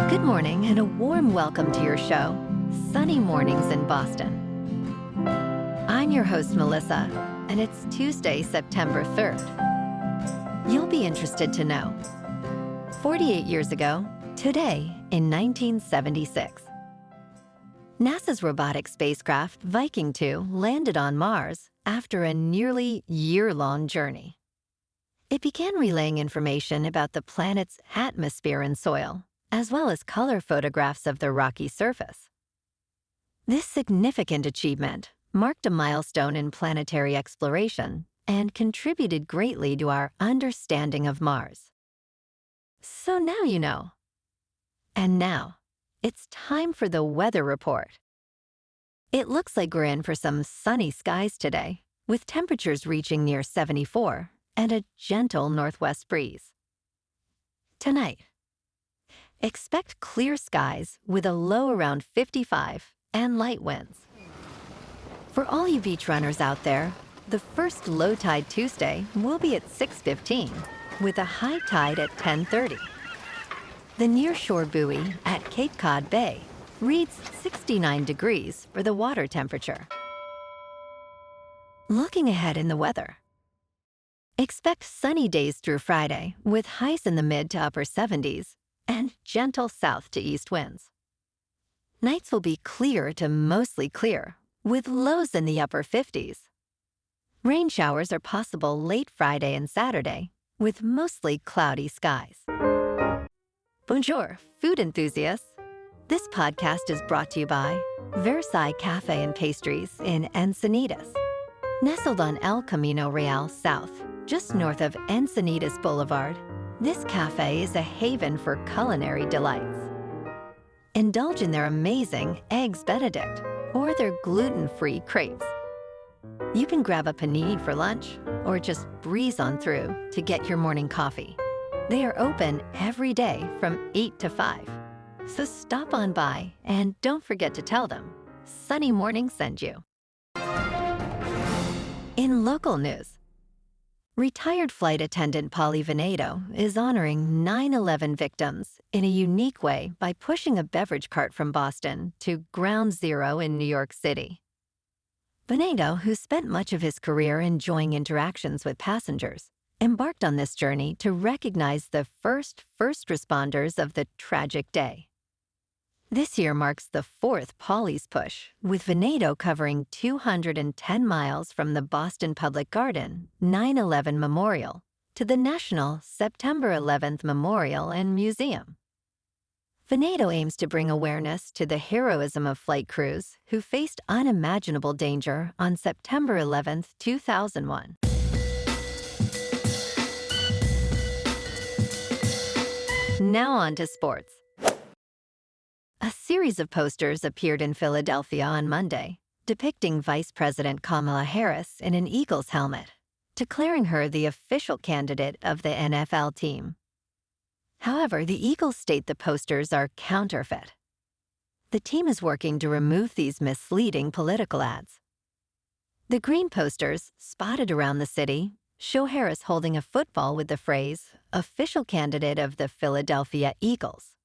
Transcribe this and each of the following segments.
Good morning and a warm welcome to your show, Sunny Mornings in Boston. I'm your host, Melissa, and it's Tuesday, September 3rd. You'll be interested to know. 48 years ago, today in 1976, NASA's robotic spacecraft Viking 2 landed on Mars after a nearly year-long journey. It began relaying information about the planet's atmosphere and soil, as well as color photographs of the rocky surface. This significant achievement marked a milestone in planetary exploration and contributed greatly to our understanding of Mars. So now you know. And now, it's time for the weather report. It looks like we're in for some sunny skies today, with temperatures reaching near 74 and a gentle northwest breeze. Tonight, expect clear skies with a low around 55 and light winds. For all you beach runners out there, the first low tide Tuesday will be at 6:15, with a high tide at 10:30. The nearshore buoy at Cape Cod Bay reads 69 degrees for the water temperature. Looking ahead in the weather, expect sunny days through Friday with highs in the mid to upper 70s and gentle south to east winds. Nights will be clear to mostly clear, with lows in the upper 50s. Rain showers are possible late Friday and Saturday, with mostly cloudy skies. Bonjour, food enthusiasts. This podcast is brought to you by Versailles Cafe and Pastries in Encinitas. Nestled on El Camino Real South, just north of Encinitas Boulevard, this cafe is a haven for culinary delights. Indulge in their amazing Eggs Benedict or their gluten-free crepes. You can grab a panini for lunch or just breeze on through to get your morning coffee. They are open every day from 8 to 5. So stop on by and don't forget to tell them Sunny Morning sent you. In local news, retired flight attendant Polly Veneto is honoring 9/11 victims in a unique way by pushing a beverage cart from Boston to Ground Zero in New York City. Veneto, who spent much of his career enjoying interactions with passengers, embarked on this journey to recognize the first responders of the tragic day. This year marks the fourth Polly's Push, with Veneto covering 210 miles from the Boston Public Garden 9/11 Memorial to the National September 11th Memorial and Museum. Veneto aims to bring awareness to the heroism of flight crews who faced unimaginable danger on September 11th, 2001. Now on to sports. A series of posters appeared in Philadelphia on Monday, depicting Vice President Kamala Harris in an Eagles helmet, declaring her the official candidate of the NFL team. However, the Eagles state the posters are counterfeit. The team is working to remove these misleading political ads. The green posters, spotted around the city, show Harris holding a football with the phrase, "Official candidate of the Philadelphia Eagles."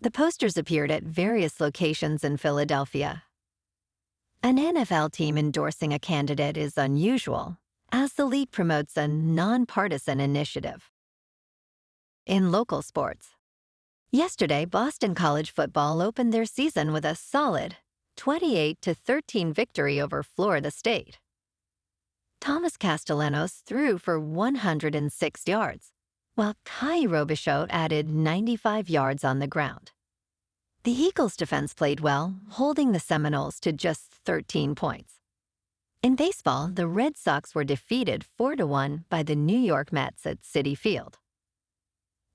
The posters appeared at various locations in Philadelphia. An NFL team endorsing a candidate is unusual, as the league promotes a nonpartisan initiative. In local sports, yesterday Boston College football opened their season with a solid 28-13 victory over Florida State. Thomas Castellanos threw for 106 yards, while Kai Robichaud added 95 yards on the ground. The Eagles' defense played well, holding the Seminoles to just 13 points. In baseball, the Red Sox were defeated 4-1 by the New York Mets at Citi Field.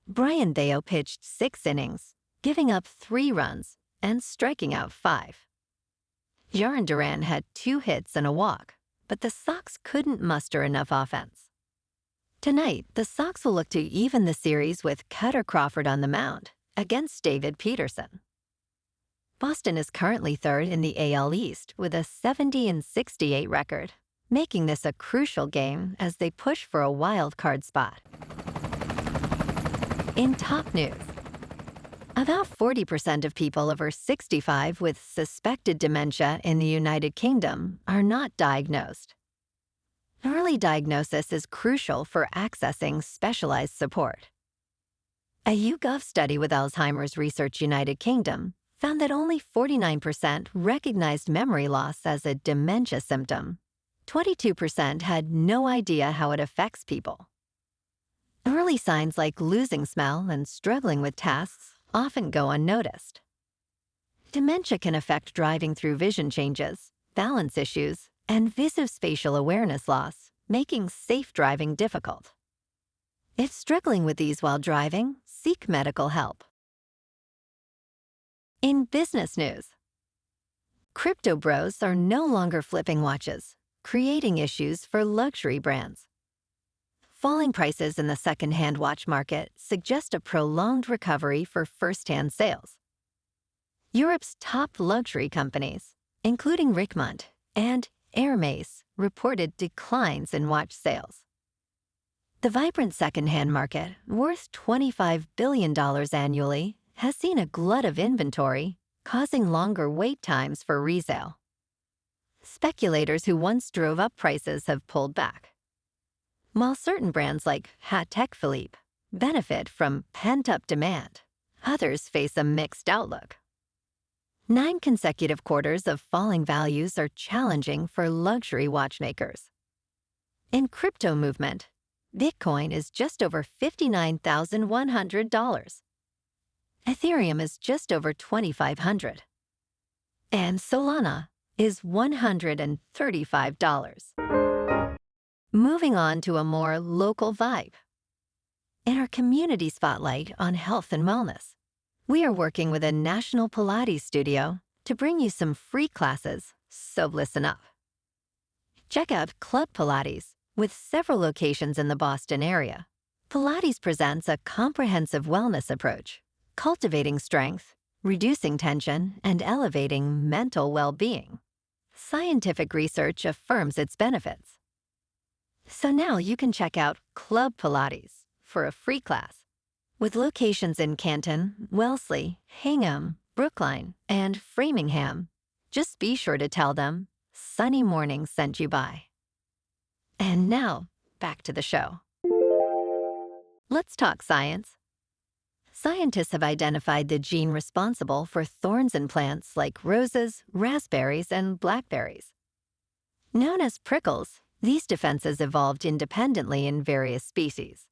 Brian Bayo pitched 6 innings, giving up 3 runs and striking out 5. Jarren Duran had 2 hits and a walk, but the Sox couldn't muster enough offense. Tonight, the Sox will look to even the series with Cutter Crawford on the mound against David Peterson. Boston is currently third in the AL East with a 70-68 record, making this a crucial game as they push for a wild card spot. In top news, About 40% of people over 65 with suspected dementia in the United Kingdom are not diagnosed. Early diagnosis is crucial for accessing specialized support. A YouGov study with Alzheimer's Research United Kingdom found that only 49% recognized memory loss as a dementia symptom. 22% had no idea how it affects people. Early signs like losing smell and struggling with tasks often go unnoticed. Dementia can affect driving through vision changes, balance issues, and visuospatial awareness loss, making safe driving difficult. If struggling with these while driving, seek medical help. In business news, crypto bros are no longer flipping watches, creating issues for luxury brands. Falling prices in the second-hand watch market suggest a prolonged recovery for first-hand sales. Europe's top luxury companies, including Richemont and Hermès, reported declines in watch sales. The vibrant second-hand market, worth $25 billion annually, has seen a glut of inventory, causing longer wait times for resale. Speculators who once drove up prices have pulled back. While certain brands like Patek Philippe benefit from pent-up demand, others face a mixed outlook. 9 consecutive quarters of falling values are challenging for luxury watchmakers. In crypto movement, Bitcoin is just over $59,100. Ethereum is just over $2,500. And Solana is $135. Moving on to a more local vibe. In our community spotlight on health and wellness, we are working with a national Pilates studio to bring you some free classes, so listen up. Check out Club Pilates, with several locations in the Boston area. Pilates presents a comprehensive wellness approach, cultivating strength, reducing tension, and elevating mental well-being. Scientific research affirms its benefits. So now you can check out Club Pilates for a free class. With locations in Canton, Wellesley, Hingham, Brookline, and Framingham, just be sure to tell them Sunny Morning sent you by. And now, back to the show. Let's talk science. Scientists have identified the gene responsible for thorns in plants like roses, raspberries, and blackberries. Known as prickles, these defenses evolved independently in various species.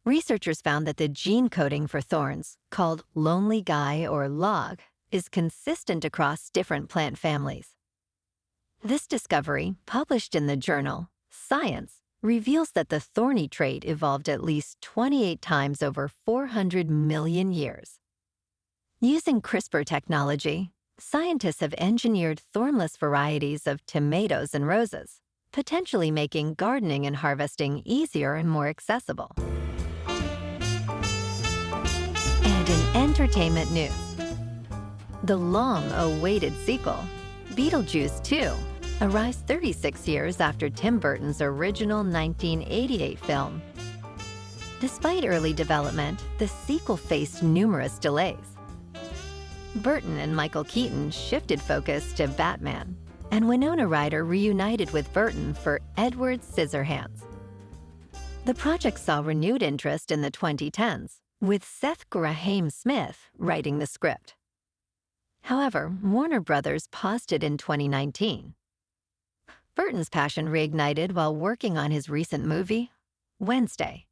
Researchers found that the gene coding for thorns, called lonely guy or log, is consistent across different plant families. This discovery, published in the journal Science, reveals that the thorny trait evolved at least 28 times over 400 million years. Using CRISPR technology, scientists have engineered thornless varieties of tomatoes and roses, potentially making gardening and harvesting easier and more accessible. And in entertainment news, the long-awaited sequel, Beetlejuice 2, arrives 36 years after Tim Burton's original 1988 film. Despite early development, the sequel faced numerous delays. Burton and Michael Keaton shifted focus to Batman, and Winona Ryder reunited with Burton for Edward Scissorhands. The project saw renewed interest in the 2010s, with Seth Grahame-Smith writing the script. However, Warner Brothers paused it in 2019. Burton's passion reignited while working on his recent movie, Wednesday.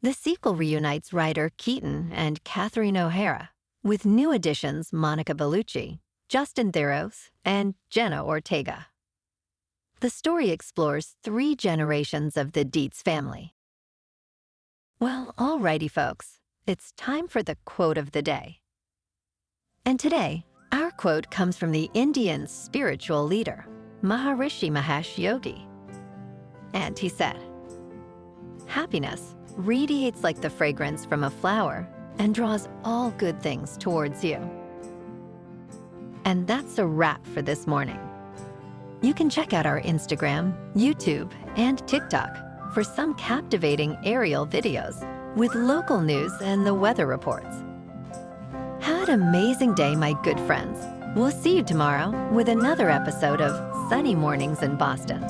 The sequel reunites Ryder, Keaton, and Catherine O'Hara, with new additions Monica Bellucci, Justin Theroux, and Jenna Ortega. The story explores 3 generations of the Dietz family. Well, alrighty folks, it's time for the quote of the day. And today, our quote comes from the Indian spiritual leader, Maharishi Mahesh Yogi. And he said, "Happiness radiates like the fragrance from a flower and draws all good things towards you." And that's a wrap for this morning. You can check out our Instagram, YouTube, and TikTok for some captivating aerial videos with local news and the weather reports. an amazing day, my good friends. We'll see you tomorrow with another episode of Sunny Mornings in Boston.